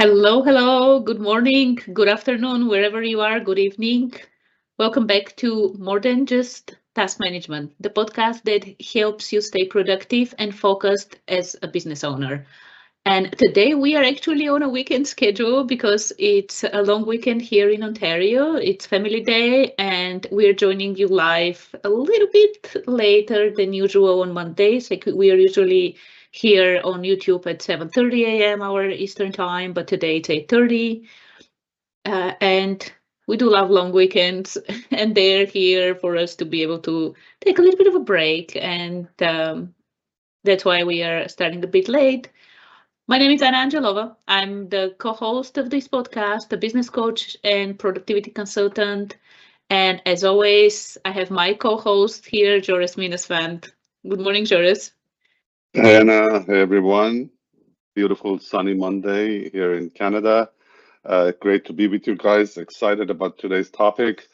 Hello, hello, good morning, good afternoon, wherever you are, good evening. Welcome back to More Than Just Task Management, the podcast that helps you stay productive and focused as a business owner. And today we are actually on a weekend schedule because it's a long weekend here in Ontario. It's Family Day, and we're joining you live a little bit later than usual on Mondays. Like we are usually here on YouTube at 7:30 a.m. our Eastern time, but today it's 8:30. And we do love long weekends, and they're here for us to be able to take a little bit of a break. And that's why we are starting a bit late. My name is Anna Angelova. I'm the co-host of this podcast, a business coach and productivity consultant. And as always, I have my co-host here, Joris Minnesvand. Good morning, Joris. Hey Anna, hey everyone. Beautiful sunny Monday here in Canada. Great to be with you guys. Excited about today's topic.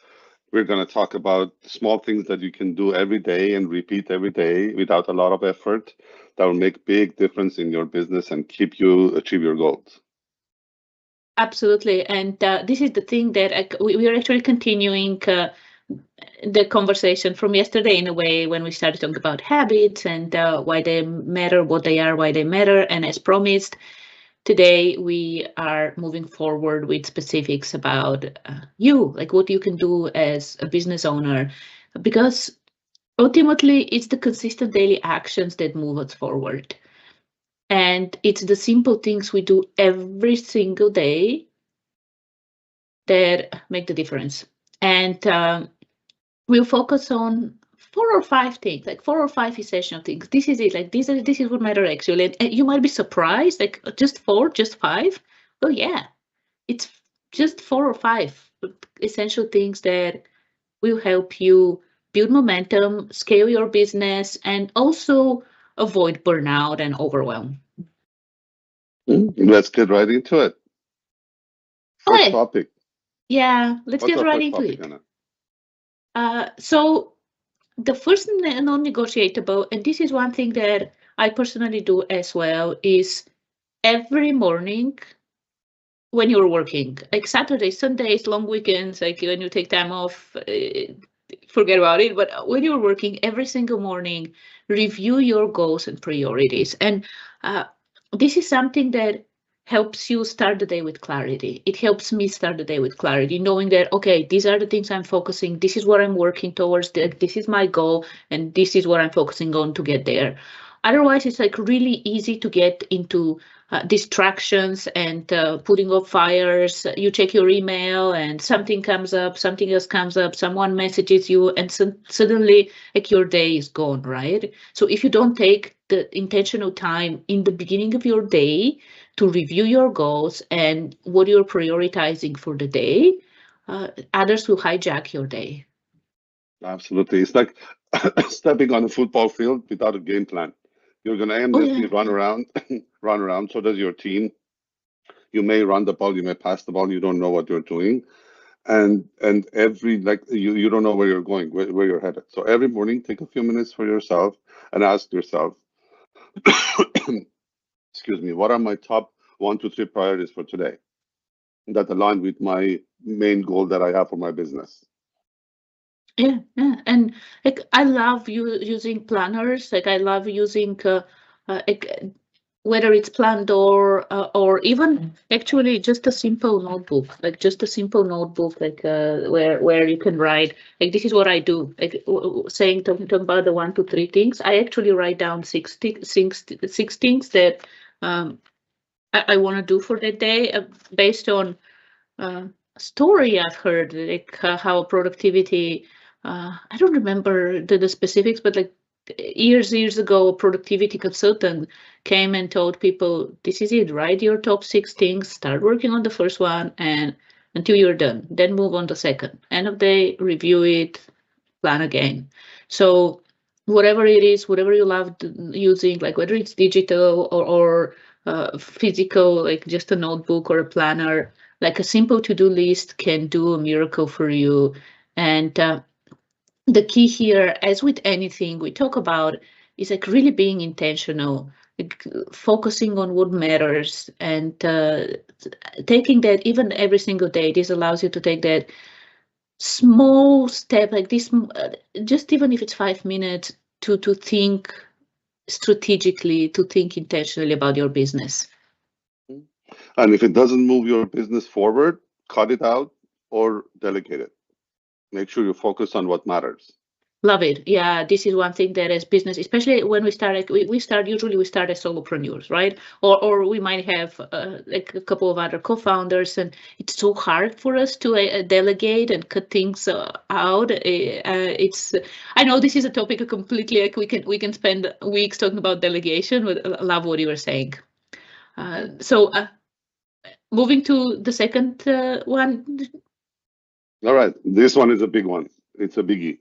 We're going to talk about small things that you can do every day and repeat every day without a lot of effort that will make big difference in your business and keep you achieve your goals. Absolutely. And this is the thing that we are actually continuing the conversation from yesterday in a way when we started talking about habits and why they matter, what they are, why they matter. And as promised, today we are moving forward with specifics about you, like what you can do as a business owner, because ultimately it's the consistent daily actions that move us forward. And it's the simple things we do every single day that make the difference. And we'll focus on 4 or 5 things, like 4 or 5 essential things. This is it. Like this is what matter actually. And you might be surprised, like just four, just five. Oh yeah, it's just 4 or 5 essential things that will help you build momentum, scale your business, and also avoid burnout and overwhelm. Let's get right into it. First Okay, topic. yeah, let's What's get our right first into topic, it. Anna? So the first non-negotiable, and this is one thing that I personally do as well, is every morning when you're working, like Saturdays, Sundays, long weekends, like when you take time off, forget about it. But when you're working every single morning, review your goals and priorities. And uh, this is something that helps you start the day with clarity. It helps me start the day with clarity, knowing that, okay, these are the things I'm focusing, this is what I'm working towards, this is my goal, and this is what I'm focusing on to get there. Otherwise, it's like really easy to get into distractions and putting up fires. You check your email and something comes up, something else comes up, someone messages you, and suddenly like your day is gone, right? So if you don't take the intentional time in the beginning of your day to review your goals and what you're prioritizing for the day, others will hijack your day. Absolutely. It's like stepping on a football field without a game plan. You're going to Oh aimlessly yeah. run around, run around. So does your team. You may run the ball, you may pass the ball, you don't know what you're doing. And every like you don't know where you're going, where you're headed. So every morning take a few minutes for yourself and ask yourself, excuse me, what are my top 1 to 3 priorities for today that align with my main goal that I have for my business? Yeah, yeah, and like I love using planners. Like I love using like, whether it's Planned or even actually just a simple notebook, like just a simple notebook, like where you can write. Like this is what I do. Like saying talking about the 1 to 3 things. I actually write down six things that um I want to do for that day based on uh, story I've heard, like how productivity. I don't remember the specifics, but like years ago, a productivity consultant came and told people, "This is it. Write your top 6 things. Start working on the first one, and until you're done, then move on to second. End of day, review it, plan again." So whatever it is, whatever you love using, like whether it's digital or physical, like just a notebook or a planner, like a simple to-do list can do a miracle for you. And the key here, as with anything we talk about, is like really being intentional, like focusing on what matters, and taking that even every single day. This allows you to take that small step like this, just even if it's 5 minutes, to think strategically, to think intentionally about your business. And if it doesn't move your business forward, cut it out or delegate it. Make sure you focus on what matters. Love it. Yeah, this is one thing that as business, especially when we start, like we start, usually we start as solopreneurs, right? Or we might have like a couple of other co-founders, and it's so hard for us to delegate and cut things out. It's, I know this is a topic completely, like we can spend weeks talking about delegation, but I love what you were saying. So moving to the second one. All right, this one is a big one. It's a biggie.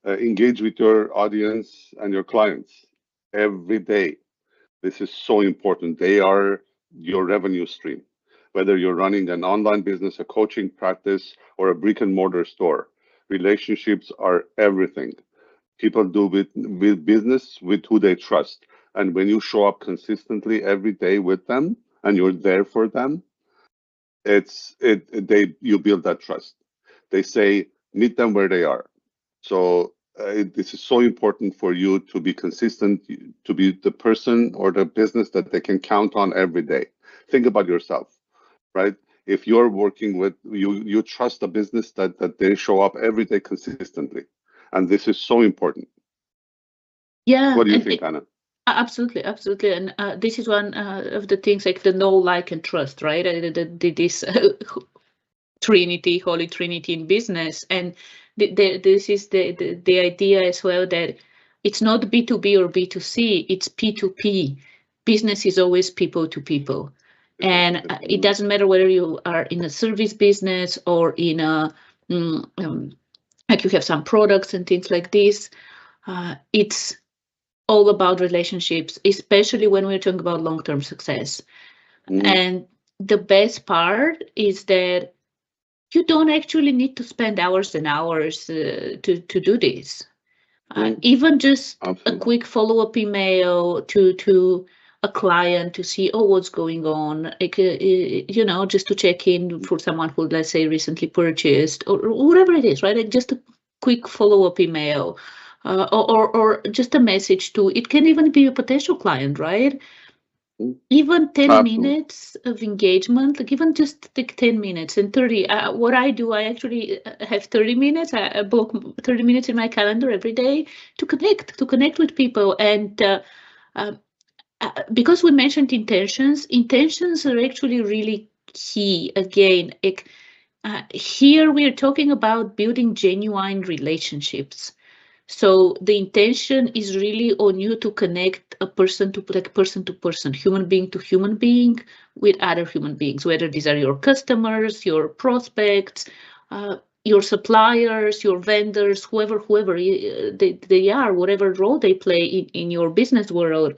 Engage with your audience and your clients every day. This is so important. They are your revenue stream. Whether you're running an online business, a coaching practice, or a brick and mortar store, relationships are everything. People do with business with who they trust. And when you show up consistently every day with them and you're there for them, they you build that trust. They say meet them where they are. So this is so important for you to be consistent, to be the person or the business that they can count on every day. Think about yourself, right? If you're working with you trust a business that they show up every day consistently, and this is so important. Yeah, What do you and think, Anna? absolutely, absolutely. And this is one of the things, like the know, like, and trust, right? This Trinity, Holy Trinity in business. And this is the idea as well, that it's not B2B or B2C, it's P2P. Business is always people to people. And it doesn't matter whether you are in a service business or in a, like you have some products and things like this. It's all about relationships, especially when we're talking about long-term success. And the best part is that you don't actually need to spend hours and hours to do this. Even just a Absolutely. quick follow-up email to a client to see, oh, what's going on, like, just to check in for someone who, let's say, recently purchased, or whatever it is, right? Like just a quick follow-up email, or just a message to, it can even be a potential client, right? Even 10 Absolutely. minutes of engagement, like even just like 10 minutes and 30. What I do, I actually have 30 minutes. I block 30 minutes in my calendar every day to connect with people. And uh, because we mentioned intentions are actually really key. Again, like, here we are talking about building genuine relationships. So the intention is really on you to connect a person to person, human being to human being, with other human beings, whether these are your customers, your prospects, your suppliers, your vendors, whoever they are, whatever role they play in your business world.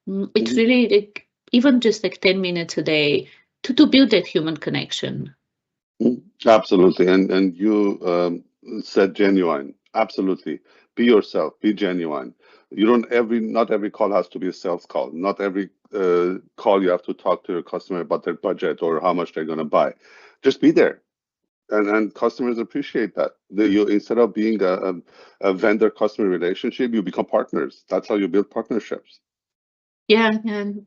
It's really like even just like 10 minutes a day to build that human connection. Absolutely. And you said genuine. Absolutely. Be yourself. Be genuine. You don't not every call has to be a sales call. Not every call you have to talk to your customer about their budget or how much they're going to buy. Just be there. And customers appreciate that. You instead of being a vendor customer relationship, you become partners. That's how you build partnerships. Yeah, and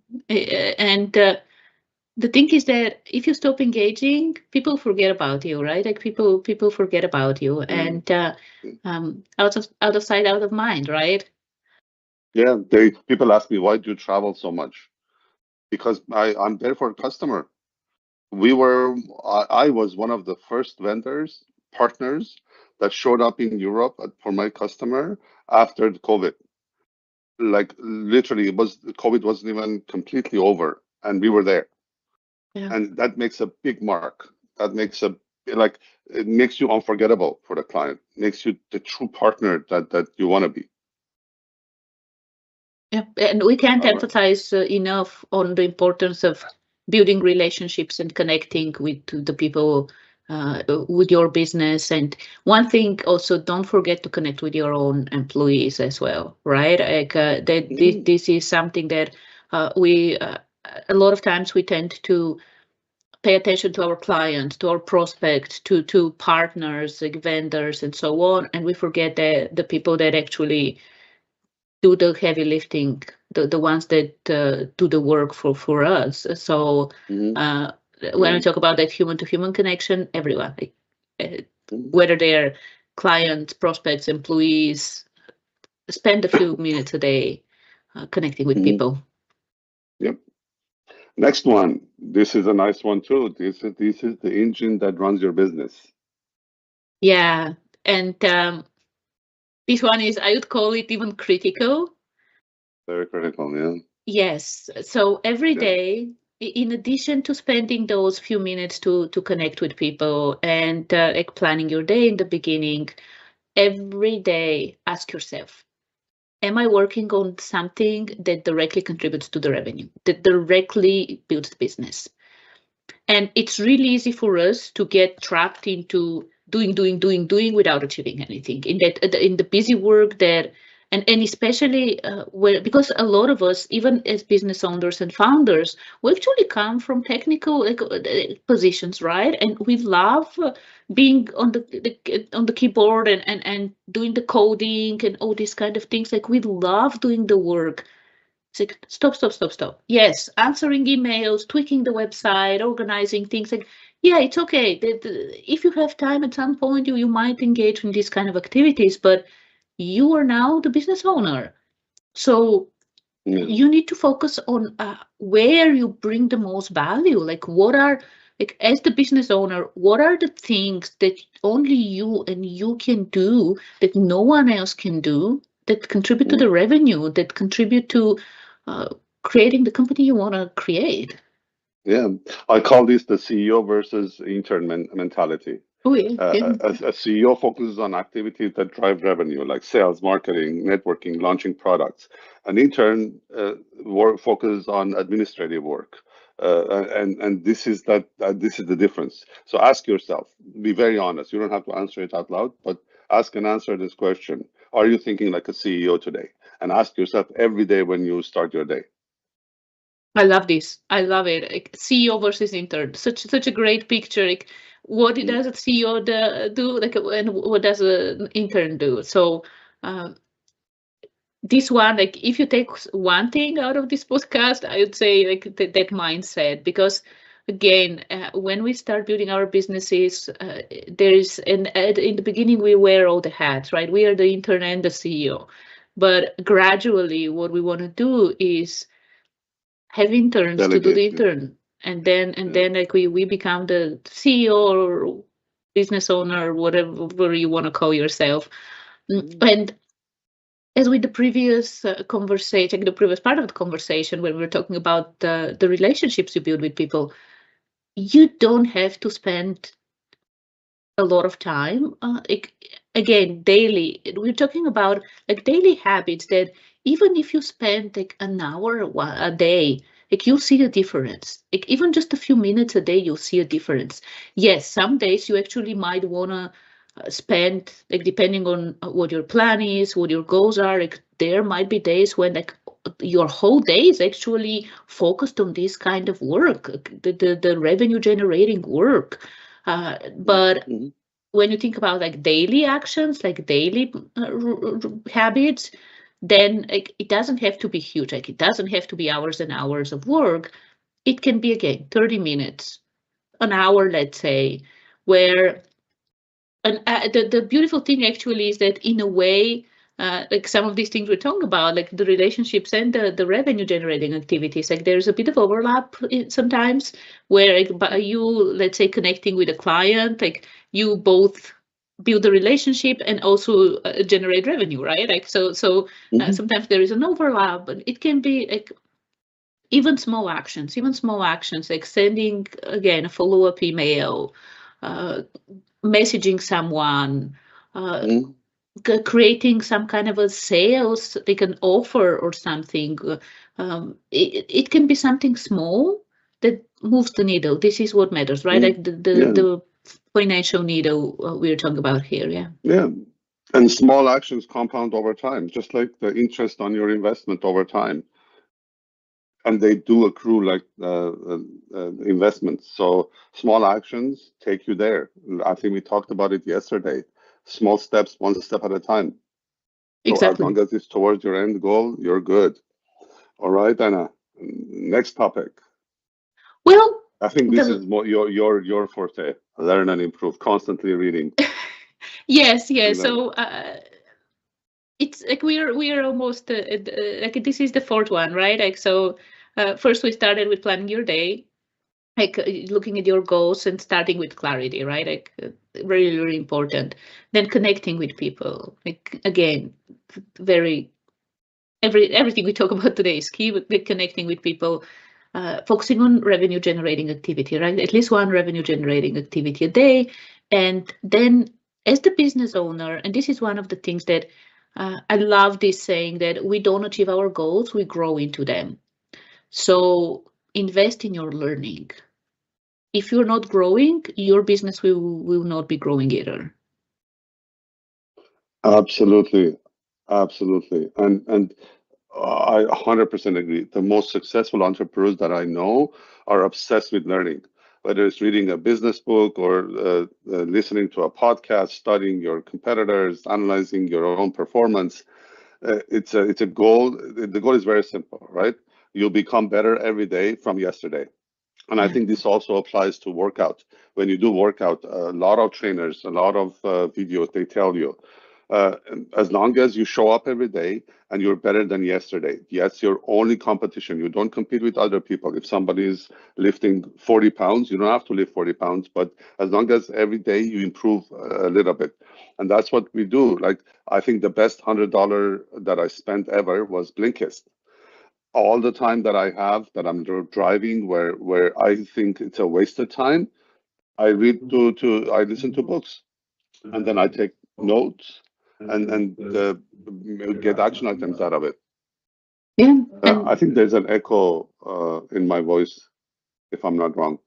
the thing is that if you stop engaging, people forget about you, right? Like people forget about you, Mm. and out of sight, out of mind, right? Yeah, people ask me, why do you travel so much? Because I'm there for a customer. We were I was one of the first vendors partners that showed up in Europe for my customer after the COVID. Like literally, it was COVID wasn't even completely over, and we were there, Yeah, and that makes a big mark. That makes a like it makes you unforgettable for the client. Makes you the true partner that you want to be. yeah, and we can't All right. emphasize enough on the importance of building relationships and connecting with the people with your business. And one thing also, don't forget to connect with your own employees as well, right? Like that Mhm. this is something that we a lot of times we tend to pay attention to our clients, to our prospects, to partners, like vendors, and so on, and we forget the people that actually do the heavy lifting, the ones that do the work for us. So Mhm. uh, when we Yeah. talk about that human to human connection, everyone, like, uh, Mhm. whether they're clients, prospects, employees, spend a few minutes a day connecting with Mhm. people. Yep. Next one. This is a nice one too. This is the engine that runs your business. Yeah, and this one is, I would call it even critical. Very critical. Yeah. Yes. So every Yeah. day, in addition to spending those few minutes to connect with people and like planning your day in the beginning, every day ask yourself, am I working on something that directly contributes to the revenue, that directly builds the business? And it's really easy for us to get trapped into doing without achieving anything. In the busy work that, and especially where, because a lot of us, even as business owners and founders, we actually come from technical, like, positions, right? And we love being on on the keyboard and doing the coding and all these kind of things. Like, we love doing the work. It's like, stop, stop, stop, stop. Yes, answering emails, tweaking the website, organizing things. Like, yeah, it's okay. If you have time at some point, you might engage in these kind of activities, but you are now the business owner. So Yeah. you need to focus on where you bring the most value. Like, what are, like, as the business owner, what are the things that only you and you can do that no one else can do, that contribute to Mhm. the revenue, that contribute to uh, creating the company you want to create? Yeah. I call this the CEO versus intern mentality. Oh, yeah, yeah. A CEO focuses on activities that drive revenue, like sales, marketing, networking, launching products. An intern focuses on administrative work, and this is the difference. So ask yourself, be very honest. You don't have to answer it out loud, but ask and answer this question: are you thinking like a CEO today? And ask yourself every day when you start your day. I love this. I love it. Like, CEO versus intern. Such a great picture. Like, what Mm, does a CEO do? Like, and what does an intern do? So. Um, this one, like, if you take one thing out of this podcast, I would say, like, that mindset. Because again, when we start building our businesses, there is, and in the beginning we wear all the hats, right? We are the intern and the CEO. But gradually what we want to do is have interns to do delegate. the Yeah. intern, and then Yeah. like we become the CEO or business owner, whatever you want to call yourself. Mm, And as with the previous conversation, like the previous part of the conversation, when we were talking about the relationships you build with people, you don't have to spend a lot of time. Again, daily, we're talking about like daily habits that even if you spend like an hour a day, like, you'll see a difference. Like, even just a few minutes a day, you'll see a difference. Yes, some days you actually might want to spend, like, depending on what your plan is, what your goals are, like, there might be days when, like, your whole day is actually focused on this kind of work, the revenue generating work. mm, But mm, when you think about like daily actions, like daily habits, then, like, it doesn't have to be huge. Like, it doesn't have to be hours and hours of work. It can be, again, 30 minutes, an hour, let's say, where, and the beautiful thing actually is that, in a way, like, some of these things we're talking about, like the relationships and the revenue generating activities, like, there's a bit of overlap sometimes, where, like, by mm, you, let's say, connecting with a client, like, you both build a relationship and also generate revenue, right? Like, mhm, sometimes there is an overlap, but it can be like even small actions, like sending, again, a follow-up email, uh, messaging someone, uh, mm. creating some kind of a sales, like an offer or something. It can be something small that moves the needle. This is what matters, right? Mm. Like, the Yeah. financial need we're talking about here. Yeah. Yeah. And small actions compound over time, just like the interest on your investment over time. And they do accrue like investments. So small actions take you there. I think we talked about it yesterday. Small steps, one step at a time. So as Exactly. long as it's towards your end goal, you're good. All right, Anna. Next topic. Well, I think this the is more your forte. Learn and improve. Constantly reading yes, and yes. learning. So it's like we're almost like this is the fourth one, right? Like so, first we started with planning your day, like looking at your goals and starting with clarity, right? Like really, really important. Then connecting with people, like again, very everything we talk about today is key with connecting with people, focusing on revenue generating activity, right? At least one revenue generating activity a day. And then as the business owner, and this is one of the things that I love this saying that we don't achieve our goals, we grow into them. So invest in your learning. If you're not growing, your business will not be growing either. Absolutely, absolutely, and I 100% agree. The most successful entrepreneurs that I know are obsessed with learning, whether it's reading a business book or listening to a podcast, studying your competitors, analyzing your own performance. It's a goal. The goal is very simple, right? You'll become better every day from yesterday. And I Yeah. think this also applies to workout. When you do workout, a lot of trainers, a lot of videos, they tell you, uh, as long as you show up every day and you're better than yesterday, yes, your only competition. You don't compete with other people. If somebody is lifting 40 pounds, you don't have to lift 40 pounds, but as long as every day you improve a little bit. And that's what we do. Like, I think the best $100 that I spent ever was Blinkist. All the time that I have that I'm driving where I think it's a waste of time, I listen to books and then I take notes and get action items out of it. Yeah. I And think there's an echo in my voice, if I'm not wrong.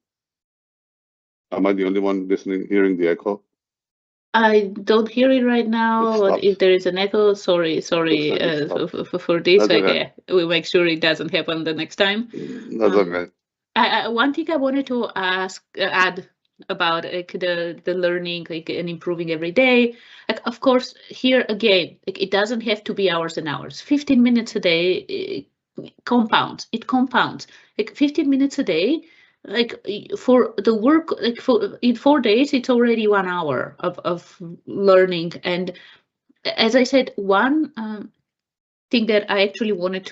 Am I the only one listening, hearing the echo? I don't hear it right It now, but if stopped. there is an echo, sorry, Looks sorry like it stopped. for this. That's Like, okay. we make sure it doesn't happen the next time. That's Um, okay. one thing I wanted to add about like the learning, like and improving every day. Like, of course, here again, like it doesn't have to be hours and hours. 15 minutes a day compounds. It compounds. Like 15 minutes a day. Like for the work, like for in 4 days, it's already 1 hour of learning. And as I said, one thing that I actually wanted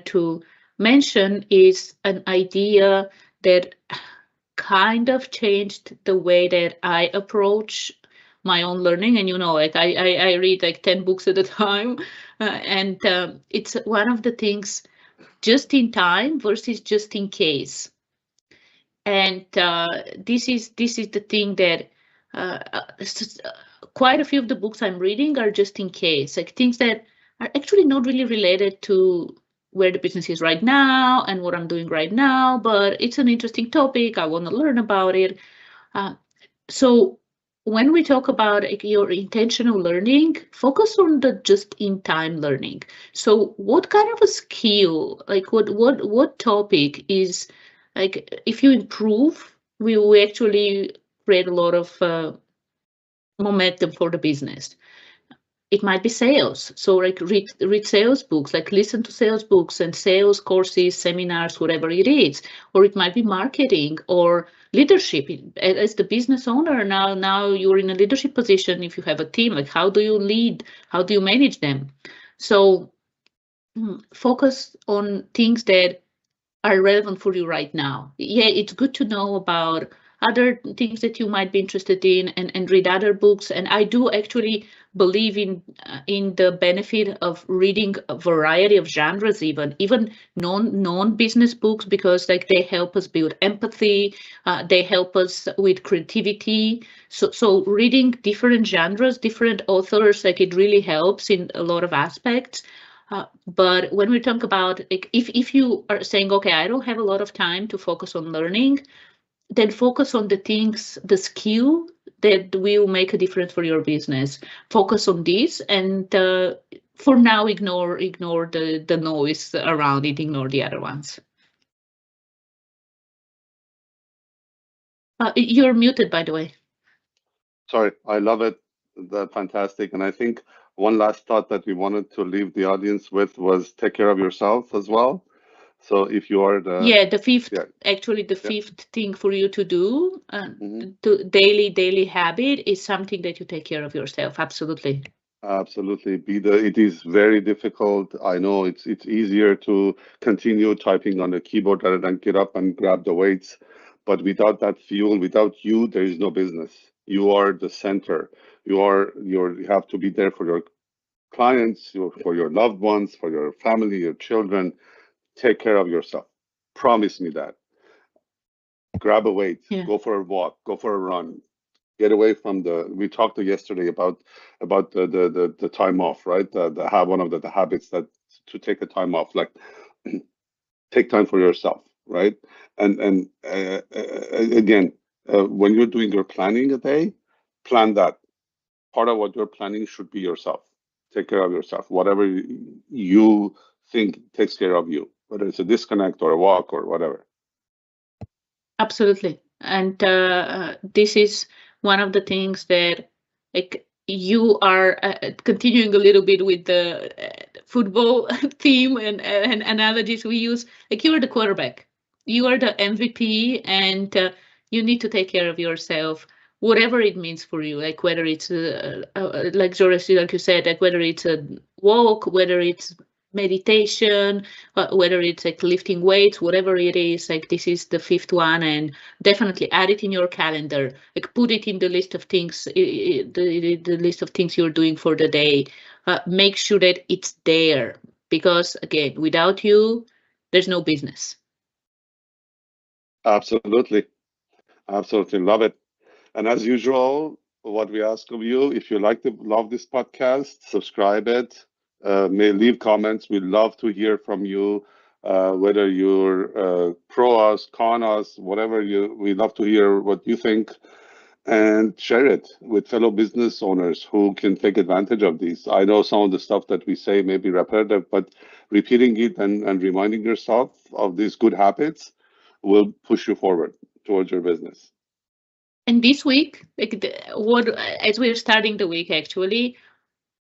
to mention is an idea that kind of changed the way that I approach my own learning. And like I read like 10 books at a time, and it's one of the things, just in time versus just in case. And this is the thing that quite a few of the books I'm reading are just in case, like things that are actually not really related to where the business is right now and what I'm doing right now, but it's an interesting topic. I want to learn about it. Uh, so when we talk about like, your intentional learning, focus on the just in time learning. So what kind of a skill, like what topic is, like if you improve, we actually create a lot of momentum for the business. It might be sales. So like read sales books, like listen to sales books and sales courses, seminars, whatever it is. Or it might be marketing or leadership. As the business owner, now you're in a leadership position. If you have a team, like how do you lead? How do you manage them? So focus on things that are relevant for you right now. Yeah, it's good to know about other things that you might be interested in, and read other books. And I do actually believe in the benefit of reading a variety of genres, even non business books, because like they help us build empathy, they help us with creativity. So reading different genres, different authors, like it really helps in a lot of aspects. But when we talk about like, if you are saying, okay, I don't have a lot of time to focus on learning, then focus on the things, the skill that will make a difference for your business. Focus on this, and for now, ignore the noise around it. Ignore the other ones. You're muted, by the way. Sorry, I love it. Fantastic. And I think one last thought that we wanted to leave the audience with was take care of yourself as well. So if you are the, Yeah, the fifth, yeah, actually, the yeah. fifth thing for you to do, Mhm. to daily habit is something that you take care of yourself. Absolutely. Absolutely. It is very difficult. I know it's easier to continue typing on the keyboard rather than get up and grab the weights. But without that fuel, without you, there is no business. You are the center. You have to be there for your clients, for your loved ones, for your family, your children. Take care of yourself. Promise me that. Grab a weight, Yeah. go for a walk, go for a run, get away from the we talked yesterday about the time off, right? The have one of the habits that to take a time off, like take time for yourself, right? And again, when you're doing your planning a day, plan that. Part of what you're planning should be yourself. Take care of yourself, whatever you think takes care of you, whether it's a disconnect or a walk or whatever. Absolutely. And this is one of the things that, like, you are continuing a little bit with the football theme and analogies we use. Like, you are the quarterback, you are the MVP, and you need to take care of yourself, whatever it means for you. Like, whether it's like Joris, like you said, like whether it's a walk, whether it's meditation, whether it's like lifting weights, whatever it is. Like, this is the fifth one, and definitely add it in your calendar. Like, put it in the list of things, the list of things you're doing for the day. Make sure that it's there, because again, without you, there's no business. Absolutely, absolutely love it. And as usual, what we ask of you, if you love this podcast, subscribe it. May leave comments. We'd love to hear from you, whether you're pro us, con us, whatever you. We love to hear what you think, and share it with fellow business owners who can take advantage of these. I know some of the stuff that we say may be repetitive, but repeating it and reminding yourself of these good habits will push you forward towards your business. And this week, like what, as we're starting the week, actually,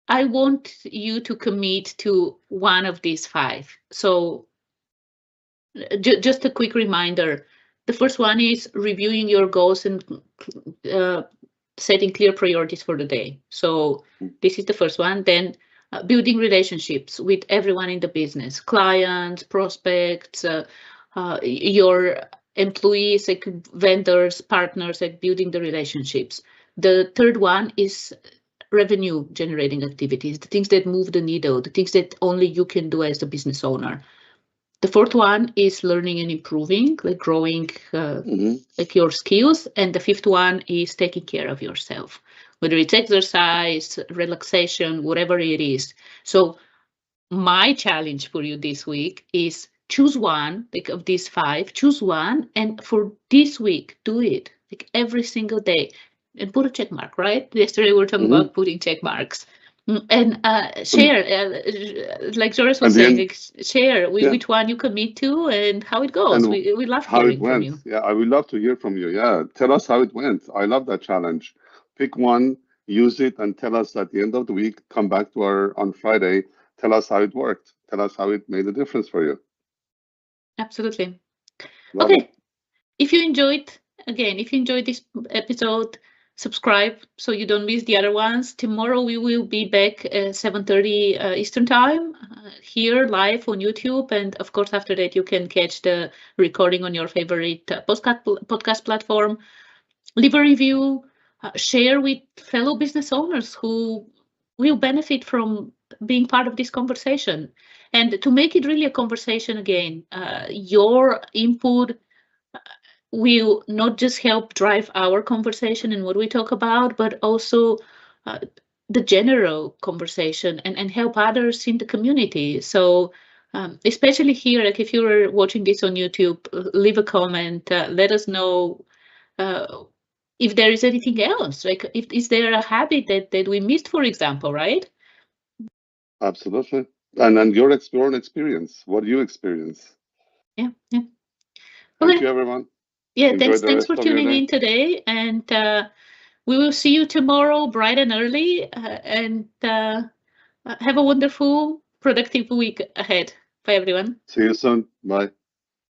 I want you to commit to one of these five. So just a quick reminder. The first one is reviewing your goals and uh, setting clear priorities for the day. So this is the first one. Then building relationships with everyone in the business, clients, prospects, your employees, like vendors, partners, like building the relationships. The third one is revenue generating activities, the things that move the needle, the things that only you can do as a business owner. The fourth one is learning and improving, like growing Mm-hmm. like your skills. And the fifth one is taking care of yourself, whether it's exercise, relaxation, whatever it is. So my challenge for you this week is choose one, like of these five, choose one, and for this week, do it like every single day and put a check mark, right? Yesterday we were talking Mm-hmm. about putting check marks. And And share, like Joris at was the saying, end, like share yeah, which one you commit to and how it goes. and We love how it hearing from went. you. Yeah, I would love to hear from you. Yeah, tell us how it went. I love that challenge. Pick one, use it, and tell us at the end of the week. Come back to our on Friday. Tell us how it worked. Tell us how it made a difference for you. Absolutely. Love it. Okay. If you enjoyed, again, if you enjoyed this episode, subscribe so you don't miss the other ones. Tomorrow we will be back at 7:30 Eastern Time here live on YouTube. And of course, after that, you can catch the recording on your favorite podcast platform. Leave a review, share with fellow business owners who will benefit from being part of this conversation. And to make it really a conversation again, your input will not just help drive our conversation and what we talk about, but also uh, the general conversation and help others in the community. So, especially here, like if you're watching this on YouTube, leave a comment, let us know if there is anything else, like if is there a habit that we missed, for example, right? Absolutely. And your own experience. What do you experience? Yeah, yeah. Thank Okay. you, everyone. Yeah, Enjoy thanks. the Thanks for rest of your tuning day. in today, and we will see you tomorrow, bright and early. And have a wonderful, productive week ahead. Bye, everyone. See you soon. Bye.